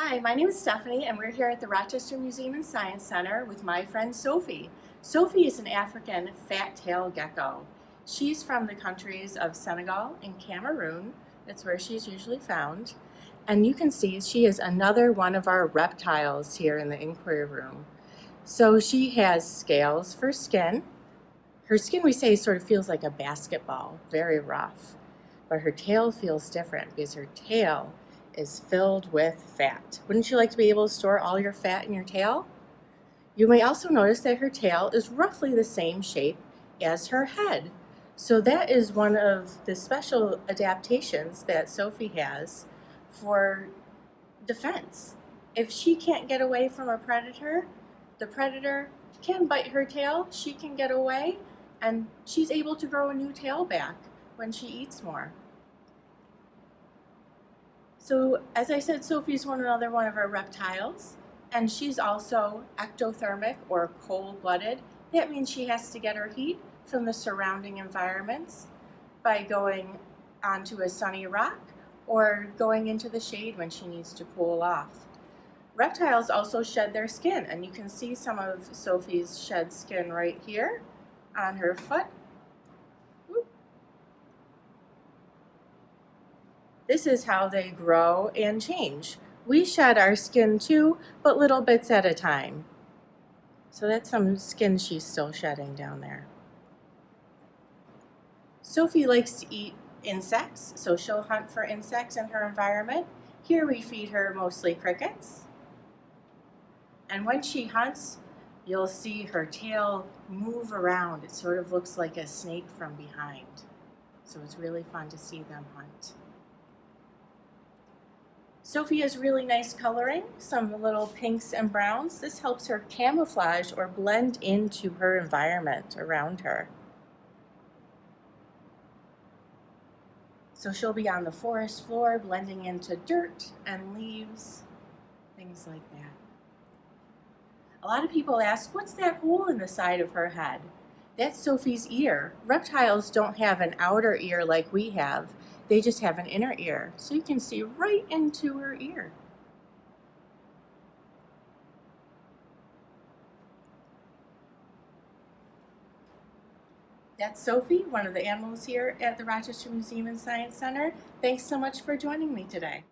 Hi, my name is Stephanie and we're here at the Rochester Museum and Science Center with my friend Sophie. Sophie is an African fat-tailed gecko. She's from the countries of Senegal and Cameroon. That's where she's usually found. And you can see she is another one of our reptiles here in the inquiry room. So she has scales for skin. Her skin, we say, sort of feels like a basketball, very rough. But her tail feels different because her tail is filled with fat. Wouldn't you like to be able to store all your fat in your tail? You may also notice that her tail is roughly the same shape as her head. So that is one of the special adaptations that Sophie has for defense. If she can't get away from a predator, the predator can bite her tail, she can get away, and she's able to grow a new tail back when she eats more. So as I said, Sophie's another one of our reptiles, and she's also ectothermic or cold-blooded. That means she has to get her heat from the surrounding environments by going onto a sunny rock or going into the shade when she needs to cool off. Reptiles also shed their skin, and you can see some of Sophie's shed skin right here on her foot. This is how they grow and change. We shed our skin too, but little bits at a time. So that's some skin she's still shedding down there. Sophie likes to eat insects, so she'll hunt for insects in her environment. Here we feed her mostly crickets. And when she hunts, you'll see her tail move around. It sort of looks like a snake from behind. So it's really fun to see them hunt. Sophie has really nice coloring, some little pinks and browns. This helps her camouflage or blend into her environment around her. So she'll be on the forest floor blending into dirt and leaves, things like that. A lot of people ask, what's that hole in the side of her head? That's Sophie's ear. Reptiles don't have an outer ear like we have. They just have an inner ear, so you can see right into her ear. That's Sophie, one of the animals here at the Rochester Museum and Science Center. Thanks so much for joining me today.